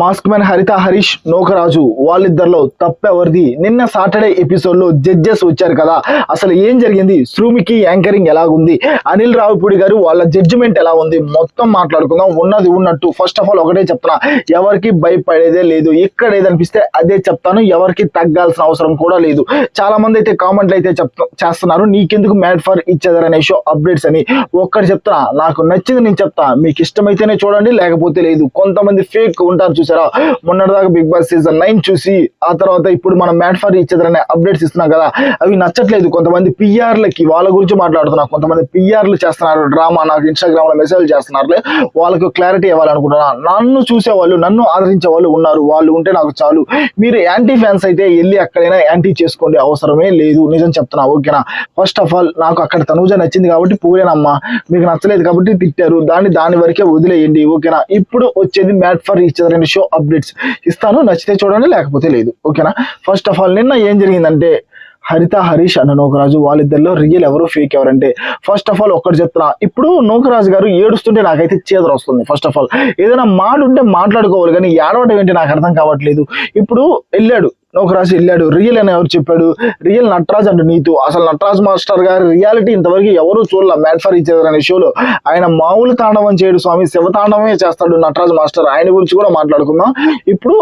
Mask man హరిత హరీష్ నోకరాజు వాళ్ళిద్దరిలో తప్పెవరిది? నిన్న Saturday episode లో జడ్జెస్ వచ్చారు కదా, అసలు ఏం జరిగింది? శ్రూమికి యాంకరింగ్ ఎలాగుంది? అనిల్ రావిపూడి గారు వాళ్ళ జడ్జిమెంట్ ఎలా ఉంది? మొత్తం మాట్లాడుకుందాం. ఉన్నది ఉన్నట్టు. ఫస్ట్ ఆఫ్ ఆల్ ఒకటే చెప్తున్నా, ఎవరికి భయపడేదే లేదు. ఇక్కడ ఏదనిపిస్తే అదే చెప్తాను. ఎవరికి తగ్గాల్సిన అవసరం కూడా లేదు. చాలా మంది అయితే కామెంట్లు అయితే చేస్తున్నారు, నీకెందుకు మ్యాడ్ ఫర్ ఈచ్ అదర్ అనే షో అప్డేట్స్ అని. ఒక్కటి చెప్తున్నా, నాకు నచ్చింది నేను చెప్తా. మీకు ఇష్టమైతేనే చూడండి, లేకపోతే లేదు. కొంతమంది ఫేక్ ఉంటారు చూసారా, మొన్నటిదాకా బిగ్ బాస్ సీజన్ 9 చూసి ఆ తర్వాత ఇప్పుడు మనం మ్యాడ్ ఫర్ ఈచ్ అదర్ అనే అప్డేట్స్ ఇస్తున్నాం కదా, అవి నచ్చట్లేదు. కొంతమంది పిఆర్లకి వాళ్ళ గురించి మాట్లాడుతున్నారు. కొంతమంది పిఆర్లు చేస్తున్నారు డ్రామా, నాకు ఇన్స్టాగ్రామ్ లో మెసేజ్ చేస్తున్నారు. వాళ్ళకు క్లారిటీ ఇవ్వాలనుకుంటున్నా. నన్ను చూసేవాళ్ళు, నన్ను ఆదరించే వాళ్ళు ఉన్నారు, వాళ్ళు ఉంటే నాకు చాలు. మీరు యాంటీ ఫ్యాన్స్ అయితే వెళ్ళి అక్కడైనా యాంటీ చేసుకోండి, అవసరమే లేదు. నిజం చెప్తున్నా, ఓకేనా? ఫస్ట్ ఆఫ్ ఆల్ నాకు అక్కడ తనూజ నచ్చింది కాబట్టి పోయానమ్మా, మీకు నచ్చలేదు కాబట్టి తిట్టారు, దాని వరకే వదిలేయండి, ఓకేనా? ఇప్పుడు వచ్చేది mad for each other show updates ఇస్తాను, నచ్చితే చూడండి, లేకపోతే లేదు, ఓకేనా? ఫస్ట్ ఆఫ్ ఆల్ నిన్న ఏం జరిగిందంటే, హరిత హరీష్ అన్న నోకరాజు వాళ్ళిద్దరిలో రియల్ ఎవరు ఫేక్ ఎవరంటే, ఫస్ట్ ఆఫ్ ఆల్ ఒక్కటి చెప్తున్నా, ఇప్పుడు నోకరాజు గారు ఏడుస్తుంటే నాకైతే చేదర వస్తుంది. ఫస్ట్ ఆఫ్ ఆల్ ఏదైనా మాట ఉంటే మాట్లాడుకోవాలి, కానీ ఏడవడం ఏంటి నాకు అర్థం కావట్లేదు. ఇప్పుడు వెళ్ళాడు నోకరాజు, వెళ్ళాడు. రియల్ అని ఎవరు చెప్పాడు? Real Nataraj and Neetu. అసలు నటరాజ్ మాస్టర్ గారి రియాలిటీ ఇంతవరకు ఎవరు చూడాల మ్యాడ్ ఫర్ ఈచ్ అదర్ అనే షోలో. ఆయన మామూలు తాండవం చేయడు స్వామి, శివతాండవమే చేస్తాడు నటరాజ్ మాస్టర్. ఆయన గురించి కూడా మాట్లాడుకుందాం. ఇప్పుడు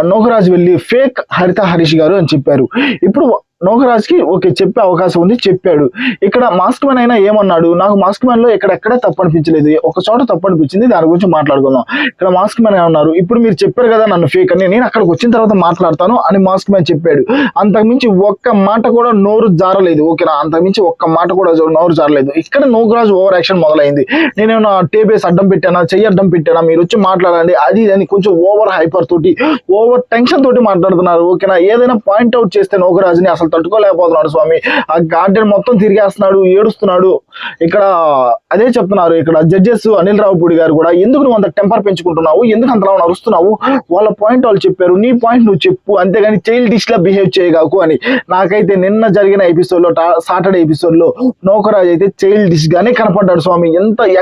నోకరాజు వెళ్ళి ఫేక్ హరిత హరీష్ గారు అని చెప్పారు. ఇప్పుడు నోకరాజ్ కి ఓకే చెప్పే అవకాశం ఉంది, చెప్పాడు. ఇక్కడ మాస్క్ మ్యాన్ అయినా ఏమన్నాడు, నాకు మాస్క్ మ్యాన్ లో ఎక్కడెక్కడ తప్పు అనిపించలేదు, ఒక చోట తప్పు అనిపించింది, దాని గురించి మాట్లాడుకుందాం. ఇక్కడ మాస్క్ మ్యాన్ ఏమన్నారు, ఇప్పుడు మీరు చెప్పారు కదా నన్ను ఫేక్ అని, నేను అక్కడికి వచ్చిన తర్వాత మాట్లాడతాను అని మాస్క్ మ్యాన్ చెప్పాడు. అంతకుమించి ఒక్క మాట కూడా నోరు జారలేదు, ఓకేనా? అంతకుమించి ఒక్క మాట కూడా నోరు జారలేదు. ఇక్కడ నోకరాజ్ ఓవర్ యాక్షన్ మొదలైంది. నేనేమన్నా టేబేస్ అడ్డం పెట్టానా, చెయ్యి అడ్డం పెట్టానా, మీరు వచ్చి మాట్లాడండి అది అని కొంచెం ఓవర్ హైపర్ తోటి, ఓవర్ టెన్షన్ తోటి మాట్లాడుతున్నారు, ఓకేనా? ఏదైనా పాయింట్ అవుట్ చేస్తే నోకరాజ్ని అసలు తట్టుకోలేకపోతున్నాడు స్వామి. ఆ గార్డెన్ మొత్తం తిరిగేస్తున్నాడు, ఏడుస్తున్నాడు. ఇక్కడ అదే చెప్తున్నారు, ఇక్కడ జడ్జెస్ అనిల్ రావిపూడి గారు కూడా, ఎందుకు నువ్వు అంత టెంపర్ పెంచుకుంటున్నావు, ఎందుకు అంతలా నరుస్తున్నావు, వాళ్ళ పాయింట్ వాళ్ళు చెప్పారు, నీ పాయింట్ నువ్వు చెప్పు, అంతేగాని చైల్డ్ డిష్ లా బిహేవ్ చేయగాకు అని. నాకైతే నిన్న జరిగిన ఎపిసోడ్ లో, సాటర్డే ఎపిసోడ్ లో నోకరాజ్ అయితే చైల్డ్ డిష్ గానే కనపడ్డాడు స్వామి.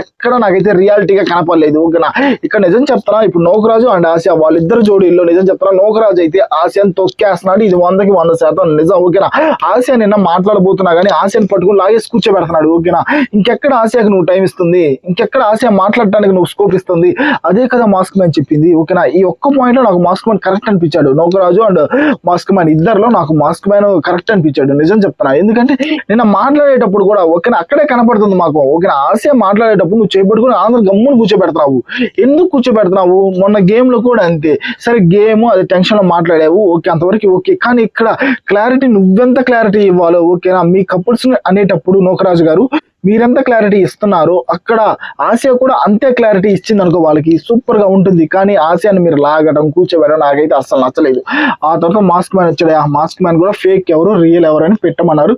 ఎక్కడ నాకైతే రియాలిటీగా కనపడలేదు, ఓకేనా? ఇక్కడ నిజం చెప్తున్నా, ఇప్పుడు నోకరాజు అండ్ ఆసియా వాళ్ళిద్దరు జోడీల్లో నిజం చెప్తున్నా, నోకరాజు అయితే ఆసియాని తొక్కేస్తున్నాడు. ఇది 100కి 100% నిజం, ఓకేనా? ఆసియా నిన్న మాట్లాడబోతున్నా కానీ ఆసియాని పట్టుకుని లాగేసి కూర్చోబెడుతున్నాడు, ఓకేనా? ఇంకెక్కడ ఆసియాకి నువ్వు టైం ఇస్తుంది, ఇంకెక్కడ ఆసియా మాట్లాడటానికి నువ్వు స్కోప్ ఇస్తుంది? అదే కదా మాస్క్ మ్యాన్ చెప్పింది, ఓకేనా? ఈ ఒక్క పాయింట్ లో నాకు మాస్క్ మ్యాన్ కరెక్ట్ అనిపించాడు. నోకరాజు అండ్ మాస్క్ మ్యాన్ ఇద్దరులో నాకు మాస్క్ మ్యాన్ కరెక్ట్ అనిపించాడు, నిజం చెప్తున్నా. ఎందుకంటే నిన్న మాట్లాడేటప్పుడు కూడా, ఓకేనా, అక్కడే కనపడుతుంది మాకు, ఓకేనా? ఆసియా మాట్లాడేటప్పుడు నువ్వు చేపట్టుకుని ఆంధ్ర గమ్మును కూర్చోబెడుతున్నావు. ఎందుకు కూర్చోబెడుతున్నావు? మొన్న గేమ్ లో కూడా అంతే. సరే గేమ్ అది టెన్షన్ లో మాట్లాడావు, ఓకే, అంతవరకు ఓకే. కానీ ఇక్కడ క్లారిటీ నువ్వెంత క్లారిటీ ఇవ్వాలో, ఓకేనా? మీ కపుల్స్ అనేటప్పుడు నోకరాజు గారు మీరెంత క్లారిటీ ఇస్తున్నారో అక్కడ ఆసియా కూడా అంతే క్లారిటీ ఇచ్చింది అనుకో, వాళ్ళకి సూపర్ గా ఉంటుంది. కానీ ఆసియాని మీరు లాగడం, కూర్చోబెట్టడం నాకైతే అస్సలు నచ్చలేదు. ఆ తర్వాత మాస్క్ మ్యాన్ వచ్చాడు. ఆ మాస్క్ మ్యాన్ కూడా ఫేక్ ఎవరు రియల్ ఎవరు అని పెట్టమన్నారు.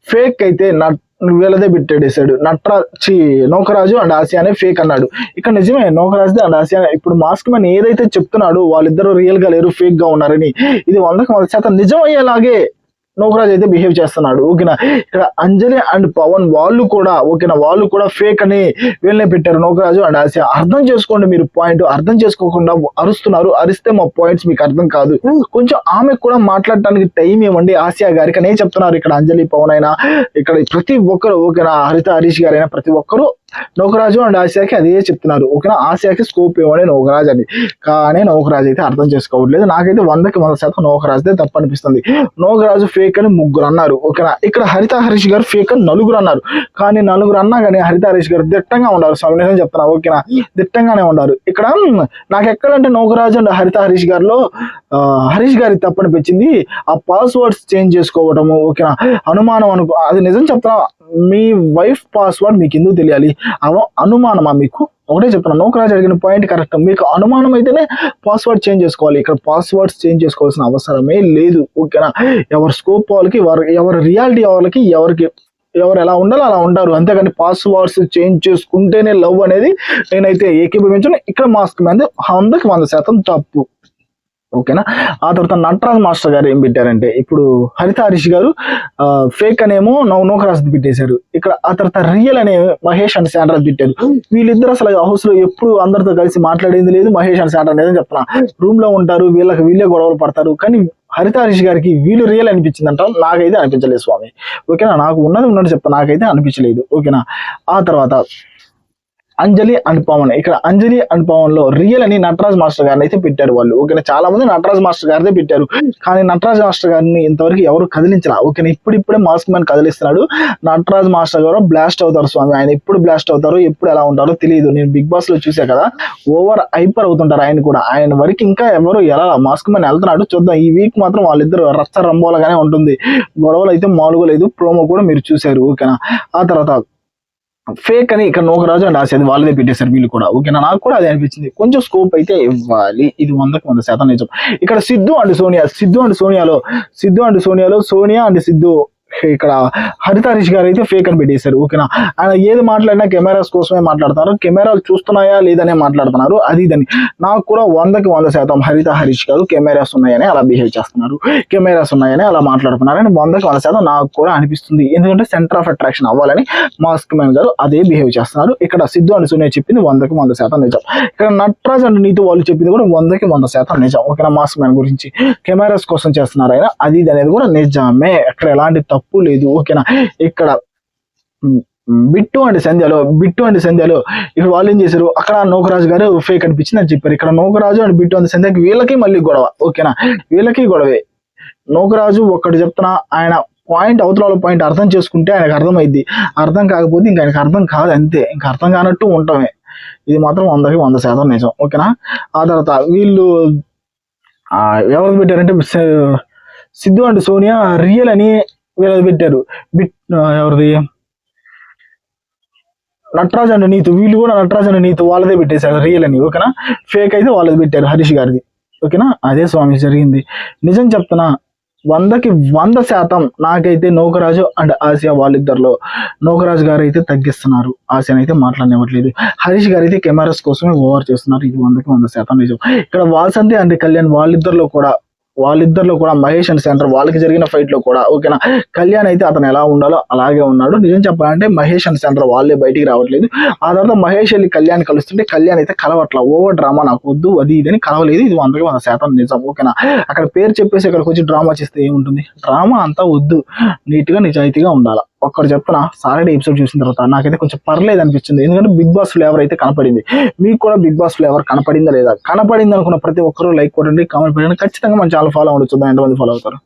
ఫేక్ అయితే వీళ్ళదే పెట్టేసాడు. నోకరాజు అండ్ ఆసియానే ఫేక్ అన్నాడు. ఇక్కడ నిజమే, నోకరాజు అండ్ ఆసియా. ఇప్పుడు మాస్క్ మ్యాన్ ఏదైతే చెప్తున్నాడు వాళ్ళిద్దరూ రియల్ గా లేరు, ఫేక్ గా ఉన్నారని, ఇది 100కి 100% నిజం అయ్యేలాగే నోకరాజ్ అయితే బిహేవ్ చేస్తున్నాడు, ఓకేనా? ఇక్కడ అంజలి అండ్ పవన్ వాళ్ళు కూడా, ఓకేనా, వాళ్ళు కూడా ఫేక్ అని వీళ్ళనే పెట్టారు, నోకరాజు అండ్ ఆసియా. అర్థం చేసుకోండి మీరు పాయింట్, అర్థం చేసుకోకుండా అరుస్తున్నారు. అరిస్తే మా పాయింట్స్ మీకు అర్థం కాదు. కొంచెం ఆమెకు కూడా మాట్లాడటానికి టైం ఇవ్వండి ఆసియా గారికి అనే చెప్తున్నారు. ఇక్కడ అంజలి పవన్ అయినా, ఇక్కడ ప్రతి ఒక్కరు, ఓకేనా, హరిత హరీష్ గారైనా ప్రతి ఒక్కరు నోకరాజు అండ్ ఆసియాకి అదే చెప్తున్నారు, ఓకేనా? ఆసియాకి స్కోప్ ఇవ్వండి నోకరాజ్ అని. కానీ నోకరాజ్ అయితే అర్థం చేసుకోవట్లేదు. నాకైతే 100కి 100% నోకరాజ్దే తప్పు అనిపిస్తుంది. నోకరాజు ఫేక్ అని 3 అన్నారు, ఓకేనా? ఇక్కడ హరిత హరీష్ గారు ఫేక్ అని 4 అన్నారు. కానీ 4 అన్నా కానీ హరిత హరీష్ గారు దిట్టంగా ఉన్నారు స్వామి, నిజం చెప్తున్నా, ఓకేనా? దిట్టంగానే ఉన్నారు. ఇక్కడ నాకు ఎక్కడంటే నోకరాజు అండ్ హరిత హరీష్ గారిలో హరీష్ గారి తప్పు అనిపించింది ఆ పాస్వర్డ్స్ చేంజ్ చేసుకోవటము, ఓకేనా? అనుమానం అది నిజం చెప్తున్నా, మీ వైఫ్ పాస్వర్డ్ మీకు ఎందుకు తెలియాలి? అనుమానమా మీకు? ఒకటే చెప్తున్నా, నోకరాజు అడిగిన పాయింట్ కరెక్ట్. మీకు అనుమానం అయితేనే పాస్వర్డ్ చేంజ్ చేసుకోవాలి. ఇక్కడ పాస్వర్డ్స్ చేంజ్ చేసుకోవాల్సిన అవసరమే లేదు, ఓకేనా? ఎవరి స్కోప్ వాళ్ళకి, ఎవరి రియాలిటీ వాళ్ళకి, ఎవరు ఎలా ఉండాలో అలా ఉంటారు, అంతేగాని పాస్వర్డ్స్ చేంజ్ చేసుకుంటేనే లవ్ అనేది నేనైతే ఏకీభవించను. ఇక్కడ మాస్క్ మ్యాన్ 100కి 100% తప్పు. ఓకేనా. ఆ తర్వాత నటరాజ్ మాస్టర్ గారు ఏం పెట్టారంటే, ఇప్పుడు హరిత హరీష్ గారు ఫేక్ అనేమో నోకరాజ్ పెట్టేశారు ఇక్కడ. ఆ తర్వాత రియల్ అనే మహేష్ అండ్ శాండ్రాజ్ పెట్టారు. వీళ్ళిద్దరు అసలు హౌస్ లో ఎప్పుడు అందరితో కలిసి మాట్లాడేది లేదు. మహేష్ అండ్ శాండ్రాజ్ అనేది చెప్తున్నా, రూమ్ లో ఉంటారు, వీళ్ళే గొడవలు పడతారు. కానీ హరిత హరీష్ గారికి వీళ్ళు రియల్ అనిపించింది అంట, నాకైతే అనిపించలేదు స్వామి. ఓకేనా, నాకు ఉన్నట్టు చెప్తా, నాకైతే అనిపించలేదు. ఓకేనా. ఆ తర్వాత అంజలి అండ్ పవన్, ఇక్కడ అంజలి అండ్ పవన్ లో రియల్ అని నటరాజ్ మాస్టర్ గారిని అయితే పెట్టారు వాళ్ళు. ఓకేనా, చాలా మంది నటరాజ్ మాస్టర్ గారిదే పెట్టారు, కానీ నటరాజ్ మాస్టర్ గారిని ఇంతవరకు ఎవరు కదిలించరా. ఓకేనా, ఇప్పుడిప్పుడే మాస్క్ మ్యాన్ కదిలిస్తున్నాడు. నటరాజ్ మాస్టర్ గారు బ్లాస్ట్ అవుతారు స్వామి. ఆయన ఎప్పుడు బ్లాస్ట్ అవుతారు, ఎప్పుడు ఎలా ఉంటారో తెలియదు. నేను బిగ్ బాస్ లో చూసా కదా, ఓవర్ హైపర్ అవుతుంటారు ఆయన కూడా. ఆయన వరకు ఇంకా ఎవరు ఎలా మాస్క్ మ్యాన్ వెళ్తున్నాడు చూద్దాం. ఈ వీక్ మాత్రం వాళ్ళిద్దరు రచ్చ రంబోలగానే ఉంటుంది, గొడవలు అయితే మామూలుగా లేదు. ప్రోమో కూడా మీరు చూశారు. ఓకేనా. ఆ తర్వాత ఫేక్ అని ఇక్కడ నోకరాజు అండ్ ఆశ వాళ్ళదే పెట్టేశారు వీళ్ళు కూడా. ఓకేనా, నాకు కూడా అదే అనిపించింది. కొంచెం స్కోప్ అయితే ఇవ్వాలి, ఇది 100% నిజం. ఇక్కడ సిద్ధు అండ్ సోనియాలో సోనియా అండ్ సిద్ధు, ఇక్కడ హరిత హరీష్ గారు అయితే ఫేక్ అని పెట్టేశారు. ఓకేనా, ఆయన ఏది మాట్లాడినా కెమెరాస్ కోసమే మాట్లాడుతున్నారు, కెమెరాలు చూస్తున్నాయా లేదనే మాట్లాడుతున్నారు. అది ఇదని. నాకు కూడా 100% హరిత హరీష్ గారు కెమెరాస్ ఉన్నాయని అలా బిహేవ్ చేస్తున్నారు, కెమెరాస్ ఉన్నాయని అలా మాట్లాడుతున్నారు అని 100% నాకు కూడా అనిపిస్తుంది. ఎందుకంటే సెంటర్ ఆఫ్ అట్రాక్షన్ అవ్వాలని మాస్క్ మ్యాన్ గారు అదే బిహేవ్ చేస్తున్నారు. ఇక్కడ సిద్ధు అండ్ సోనియా చెప్పింది 100% నిజం. ఇక్కడ నటరాజ్ అండ్ నీతు వాళ్ళు చెప్పింది కూడా 100% నిజం. ఓకేనా, మాస్క్ మ్యాన్ గురించి కెమెరాస్ కోసం చేస్తున్నారు ఆయన, అది ఇది అనేది కూడా నిజమే. అక్కడ ఎలాంటి తప్పు లేదు. ఓకేనా. ఇక్కడ బిట్టు అండ్ సంధ్యలో ఇక్కడ వాళ్ళు ఏం చేశారు, అక్కడ నోకరాజు గారు ఫేక్ అనిపించింది అని చెప్పారు. ఇక్కడ నోకరాజు అండ్ బిట్టు అండ్ సంధ్యకి వీళ్ళకి మళ్ళీ గొడవ. ఓకేనా, వీళ్ళకి గొడవే. నోకరాజు ఒక్కటి చెప్తున్నా, ఆయన పాయింట్ అవతల పాయింట్ అర్థం చేసుకుంటే ఆయనకు అర్థమైద్ది, అర్థం కాకపోతే ఇంకా ఆయనకు అర్థం కాదు, అంతే. ఇంకా అర్థం కానట్టు ఉంటామే. ఇది మాత్రం 100% నిజం. ఓకేనా. ఆ తర్వాత వీళ్ళు ఎవరు పెట్టారంటే సిద్ధు అండ్ సోనియా రియల్ అని వీళ్ళది పెట్టారు. ఎవరిది నటరాజ్ అండ్ నీతు, వీళ్ళు కూడా నటరాజ్ అండ్ నీతు వాళ్ళదే పెట్టేశారు రియల్ అని. ఓకేనా, ఫేక్ అయితే వాళ్ళది పెట్టారు హరీష్ గారిది. ఓకేనా, అదే స్వామి జరిగింది. నిజం చెప్తున్నా, 100% నాకైతే నోకరాజు అండ్ ఆసియా వాళ్ళిద్దరిలో నోకరాజు గారు అయితే తగ్గిస్తున్నారు, ఆసియాని అయితే మాట్లాడనివ్వట్లేదు. హరీష్ గారు అయితే కెమెరాస్ కోసమే ఓవర్ చేస్తున్నారు, ఇది 100% నిజం. ఇక్కడ వాసంతి అండ్ కళ్యాణ్ వాళ్ళిద్దరిలో కూడా మహేష్ అండ్ సెంటర్ వాళ్ళకి జరిగిన ఫైట్ లో కూడా. ఓకేనా, కళ్యాణ్ అయితే అతను ఎలా ఉండాలో అలాగే ఉన్నాడు. నిజం చెప్పాలంటే మహేష్ అండ్ సెంటర్ వాళ్ళే బయటికి రావట్లేదు. ఆ తర్వాత మహేష్ వెళ్ళి కళ్యాణ్ కలుస్తుంటే కళ్యాణ్ అయితే కలవట్ల, ఓవర్ డ్రామా నాకు వద్దు అది ఇదని కలవలేదు, ఇది 100% నిజం. ఓకేనా, అక్కడ పేరు చెప్పేసి అక్కడికి వచ్చి డ్రామా చేస్తే ఏముంటుంది, డ్రామా అంతా వద్దు, నీట్ గా నిజాయితీగా ఉండాలి. ఒక్కడు చెప్తున్నా, సాటర్డే ఎపిసోడ్ చూసిన తర్వాత నాకైతే కొంచెం పర్లేదు అనిపించింది. ఎందుకంటే బిగ్ బాస్ ఫ్లేవర్ అయితే కనపడింది. మీకు కూడా బిగ్ బాస్ ఫ్లేవర్ కనపడిందా లేదా? కనపడింది అనుకున్న ప్రతి ఒక్కరూ లైక్ కొట్టండి, కామెంట్ పెట్టండి. ఖచ్చితంగా మన ఛానల్ ఫాలో అవ్వచ్చు. ఎంతమంది ఫాలో అవుతారు?